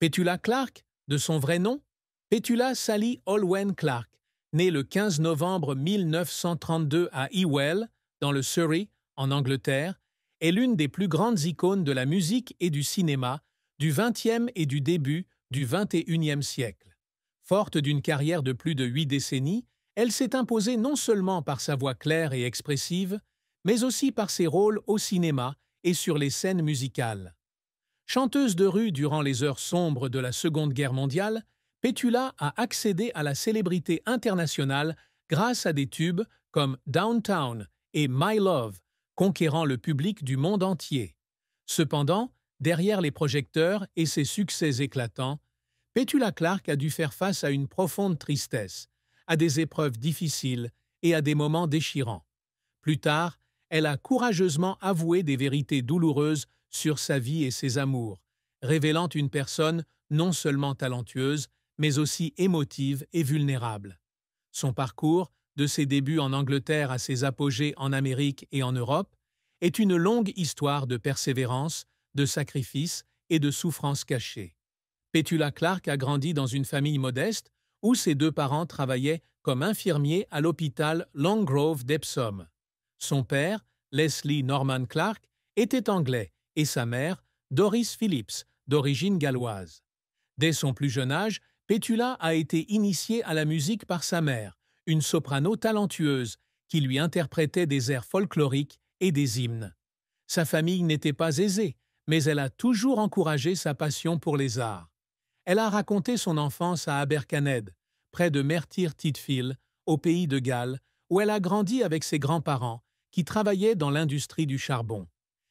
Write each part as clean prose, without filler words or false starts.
Petula Clark, de son vrai nom, Petula Sally Olwen Clark, née le 15 novembre 1932 à Ewell, dans le Surrey, en Angleterre, est l'une des plus grandes icônes de la musique et du cinéma du XXe et du début du XXIe siècle. Forte d'une carrière de plus de 8 décennies, elle s'est imposée non seulement par sa voix claire et expressive, mais aussi par ses rôles au cinéma et sur les scènes musicales. Chanteuse de rue durant les heures sombres de la Seconde Guerre mondiale, Petula a accédé à la célébrité internationale grâce à des tubes comme Downtown et My Love, conquérant le public du monde entier. Cependant, derrière les projecteurs et ses succès éclatants, Petula Clark a dû faire face à une profonde tristesse, à des épreuves difficiles et à des moments déchirants. Plus tard, elle a courageusement avoué des vérités douloureuses sur sa vie et ses amours, révélant une personne non seulement talentueuse, mais aussi émotive et vulnérable. Son parcours, de ses débuts en Angleterre à ses apogées en Amérique et en Europe, est une longue histoire de persévérance, de sacrifice et de souffrance cachée. Petula Clark a grandi dans une famille modeste où ses deux parents travaillaient comme infirmiers à l'hôpital Long Grove d'Epsom. Son père, Leslie Norman Clark, était anglais et sa mère, Doris Phillips, d'origine galloise. Dès son plus jeune âge, Petula a été initiée à la musique par sa mère, une soprano talentueuse qui lui interprétait des airs folkloriques et des hymnes. Sa famille n'était pas aisée, mais elle a toujours encouragé sa passion pour les arts. Elle a raconté son enfance à Abercaned, près de Merthyr Tydfil, au pays de Galles, où elle a grandi avec ses grands-parents, qui travaillaient dans l'industrie du charbon.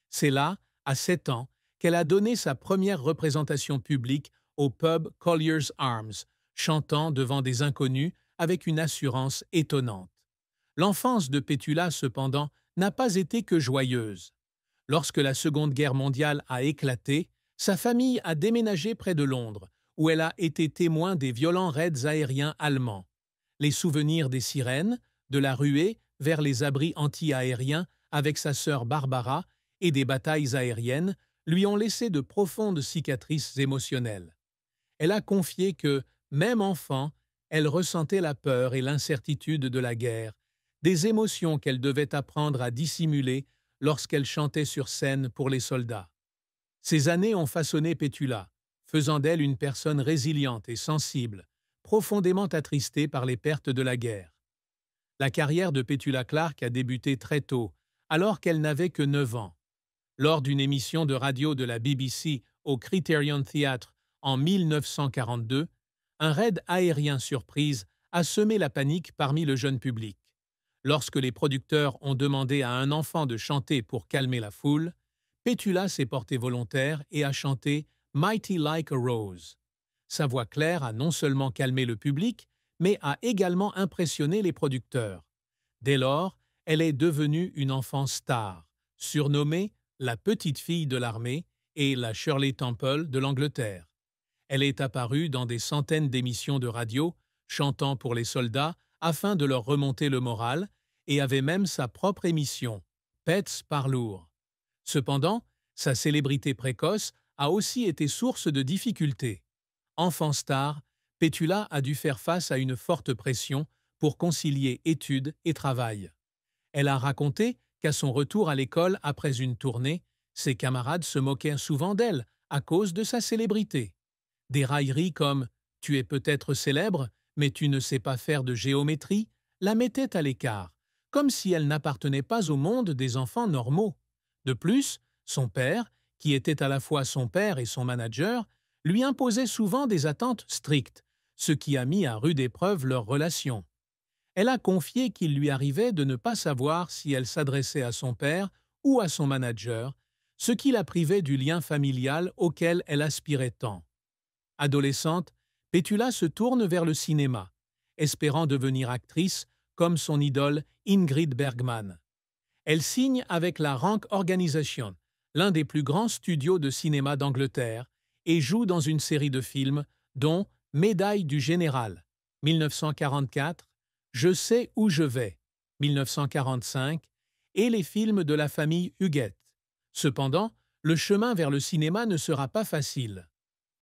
C'est là, à 7 ans, qu'elle a donné sa première représentation publique au pub Collier's Arms, chantant devant des inconnus avec une assurance étonnante. L'enfance de Petula, cependant, n'a pas été que joyeuse. Lorsque la Seconde Guerre mondiale a éclaté, sa famille a déménagé près de Londres, où elle a été témoin des violents raids aériens allemands. Les souvenirs des sirènes, de la ruée vers les abris anti-aériens avec sa sœur Barbara et des batailles aériennes lui ont laissé de profondes cicatrices émotionnelles. Elle a confié que, même enfant, elle ressentait la peur et l'incertitude de la guerre, des émotions qu'elle devait apprendre à dissimuler lorsqu'elle chantait sur scène pour les soldats. Ces années ont façonné Petula, faisant d'elle une personne résiliente et sensible, profondément attristée par les pertes de la guerre. La carrière de Petula Clark a débuté très tôt, alors qu'elle n'avait que 9 ans. Lors d'une émission de radio de la BBC au Criterion Theatre en 1942, un raid aérien surprise a semé la panique parmi le jeune public. Lorsque les producteurs ont demandé à un enfant de chanter pour calmer la foule, Petula s'est portée volontaire et a chanté « Mighty Like a Rose ». Sa voix claire a non seulement calmé le public, mais a également impressionné les producteurs. Dès lors, elle est devenue une enfant star, surnommée la petite fille de l'armée et la Shirley Temple de l'Angleterre. Elle est apparue dans des centaines d'émissions de radio, chantant pour les soldats afin de leur remonter le moral, et avait même sa propre émission, Pets Parlour. Cependant, sa célébrité précoce a aussi été source de difficultés. Enfant star, Petula a dû faire face à une forte pression pour concilier études et travail. Elle a raconté qu'à son retour à l'école après une tournée, ses camarades se moquaient souvent d'elle à cause de sa célébrité. Des railleries comme « Tu es peut-être célèbre, mais tu ne sais pas faire de géométrie » la mettaient à l'écart, comme si elle n'appartenait pas au monde des enfants normaux. De plus, son père, qui était à la fois son père et son manager, lui imposait souvent des attentes strictes, ce qui a mis à rude épreuve leur relation. Elle a confié qu'il lui arrivait de ne pas savoir si elle s'adressait à son père ou à son manager, ce qui la privait du lien familial auquel elle aspirait tant. Adolescente, Petula se tourne vers le cinéma, espérant devenir actrice comme son idole Ingrid Bergman. Elle signe avec la Rank Organisation, l'un des plus grands studios de cinéma d'Angleterre, et joue dans une série de films, dont Médaille du Général, 1944, Je sais où je vais, 1945, et les films de la famille Huguette. Cependant, le chemin vers le cinéma ne sera pas facile.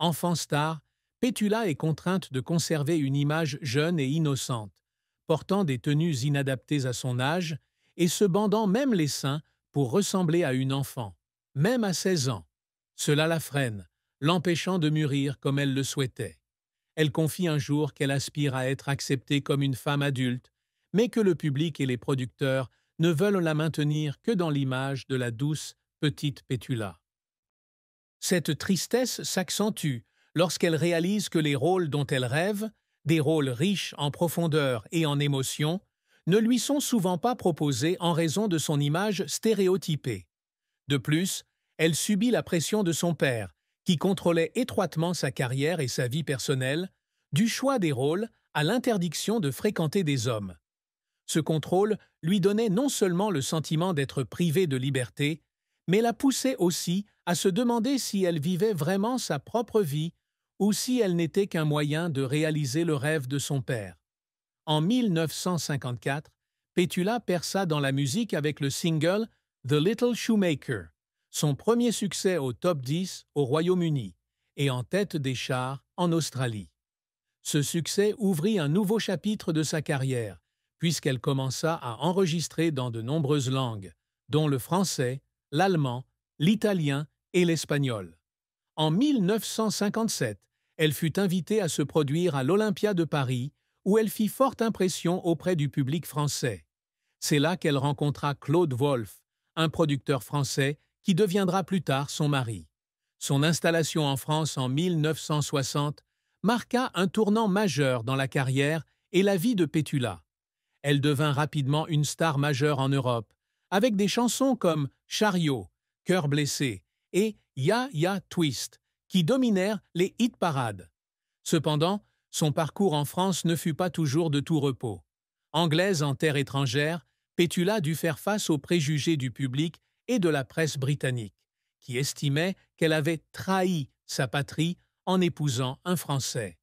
Enfant star, Petula est contrainte de conserver une image jeune et innocente, portant des tenues inadaptées à son âge et se bandant même les seins pour ressembler à une enfant, même à 16 ans. Cela la freine, l'empêchant de mûrir comme elle le souhaitait. Elle confie un jour qu'elle aspire à être acceptée comme une femme adulte, mais que le public et les producteurs ne veulent la maintenir que dans l'image de la douce petite Petula. Cette tristesse s'accentue lorsqu'elle réalise que les rôles dont elle rêve, des rôles riches en profondeur et en émotion, ne lui sont souvent pas proposés en raison de son image stéréotypée. De plus, elle subit la pression de son père, qui contrôlait étroitement sa carrière et sa vie personnelle, du choix des rôles à l'interdiction de fréquenter des hommes. Ce contrôle lui donnait non seulement le sentiment d'être privée de liberté, mais la poussait aussi à se demander si elle vivait vraiment sa propre vie ou si elle n'était qu'un moyen de réaliser le rêve de son père. En 1954, Petula perça dans la musique avec le single The Little Shoemaker, son premier succès au top 10 au Royaume-Uni et en tête des charts en Australie. Ce succès ouvrit un nouveau chapitre de sa carrière, puisqu'elle commença à enregistrer dans de nombreuses langues, dont le français, l'allemand, l'italien et l'espagnol. En 1957, elle fut invitée à se produire à l'Olympia de Paris, où elle fit forte impression auprès du public français. C'est là qu'elle rencontra Claude Wolff, un producteur français qui deviendra plus tard son mari. Son installation en France en 1960 marqua un tournant majeur dans la carrière et la vie de Petula. Elle devint rapidement une star majeure en Europe, avec des chansons comme Chariot, Cœur blessé et Ya Ya Twist, qui dominèrent les hit-parades. Cependant, son parcours en France ne fut pas toujours de tout repos. Anglaise en terre étrangère, Petula dut faire face aux préjugés du public et de la presse britannique, qui estimait qu'elle avait trahi sa patrie en épousant un Français.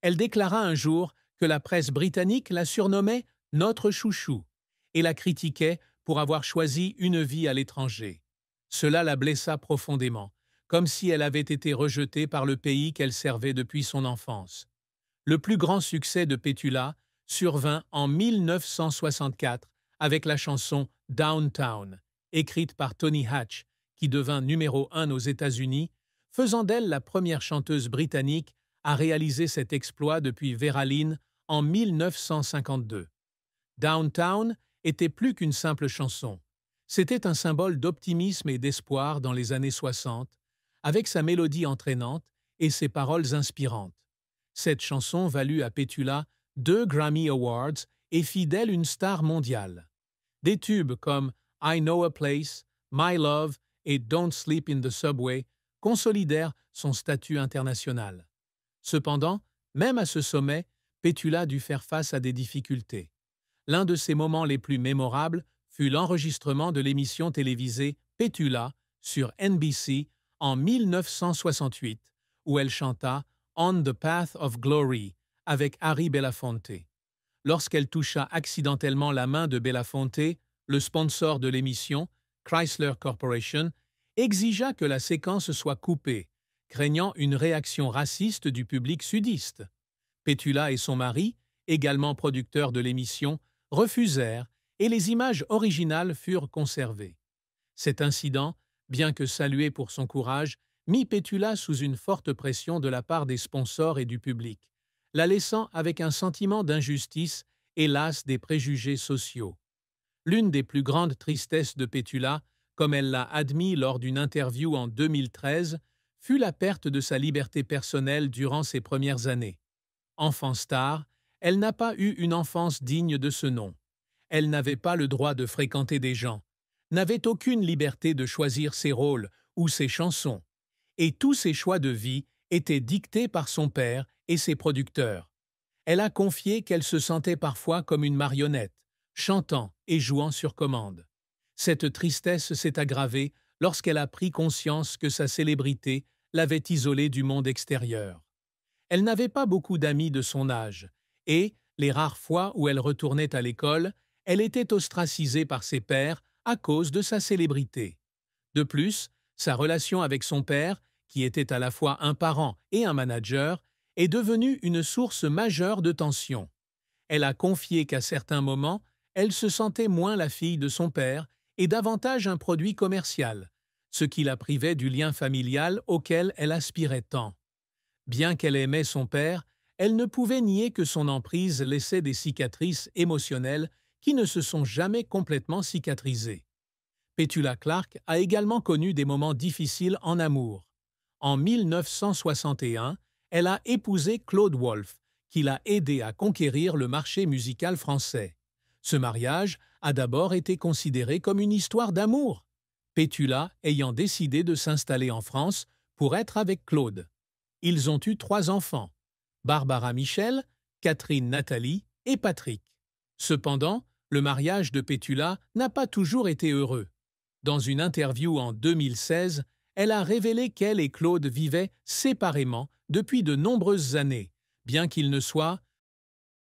Elle déclara un jour que la presse britannique la surnommait « notre chouchou » et la critiquait pour avoir choisi une vie à l'étranger. Cela la blessa profondément, comme si elle avait été rejetée par le pays qu'elle servait depuis son enfance. Le plus grand succès de Petula survint en 1964 avec la chanson « Downtown », écrite par Tony Hatch, qui devint numéro 1 aux États-Unis, faisant d'elle la première chanteuse britannique à réaliser cet exploit depuis Vera Lynn en 1952. Downtown était plus qu'une simple chanson. C'était un symbole d'optimisme et d'espoir dans les années 60, avec sa mélodie entraînante et ses paroles inspirantes. Cette chanson valut à Petula 2 Grammy Awards et fit d'elle une star mondiale. Des tubes comme I Know a Place, My Love et Don't Sleep in the Subway consolidèrent son statut international. Cependant, même à ce sommet, Petula dut faire face à des difficultés. L'un de ses moments les plus mémorables fut l'enregistrement de l'émission télévisée Petula sur NBC en 1968, où elle chanta On the Path of Glory avec Harry Belafonte. Lorsqu'elle toucha accidentellement la main de Belafonte, le sponsor de l'émission, Chrysler Corporation, exigea que la séquence soit coupée, craignant une réaction raciste du public sudiste. Petula et son mari, également producteurs de l'émission, refusèrent et les images originales furent conservées. Cet incident, bien que salué pour son courage, mit Petula sous une forte pression de la part des sponsors et du public, la laissant avec un sentiment d'injustice et las des préjugés sociaux. L'une des plus grandes tristesses de Petula, comme elle l'a admis lors d'une interview en 2013, fut la perte de sa liberté personnelle durant ses premières années. Enfant star, elle n'a pas eu une enfance digne de ce nom. Elle n'avait pas le droit de fréquenter des gens, n'avait aucune liberté de choisir ses rôles ou ses chansons, et tous ses choix de vie étaient dictés par son père et ses producteurs. Elle a confié qu'elle se sentait parfois comme une marionnette, chantant et jouant sur commande. Cette tristesse s'est aggravée lorsqu'elle a pris conscience que sa célébrité l'avait isolée du monde extérieur. Elle n'avait pas beaucoup d'amis de son âge, et, les rares fois où elle retournait à l'école, elle était ostracisée par ses pairs à cause de sa célébrité. De plus, sa relation avec son père, qui était à la fois un parent et un manager, est devenue une source majeure de tension. Elle a confié qu'à certains moments, elle se sentait moins la fille de son père et davantage un produit commercial, ce qui la privait du lien familial auquel elle aspirait tant. Bien qu'elle aimait son père, elle ne pouvait nier que son emprise laissait des cicatrices émotionnelles qui ne se sont jamais complètement cicatrisées. Petula Clark a également connu des moments difficiles en amour. En 1961, elle a épousé Claude Wolff, qui l'a aidé à conquérir le marché musical français. Ce mariage a d'abord été considéré comme une histoire d'amour, Petula ayant décidé de s'installer en France pour être avec Claude. Ils ont eu 3 enfants, Barbara Michel, Catherine Nathalie et Patrick. Cependant, le mariage de Petula n'a pas toujours été heureux. Dans une interview en 2016, elle a révélé qu'elle et Claude vivaient séparément depuis de nombreuses années, bien qu'ils ne soient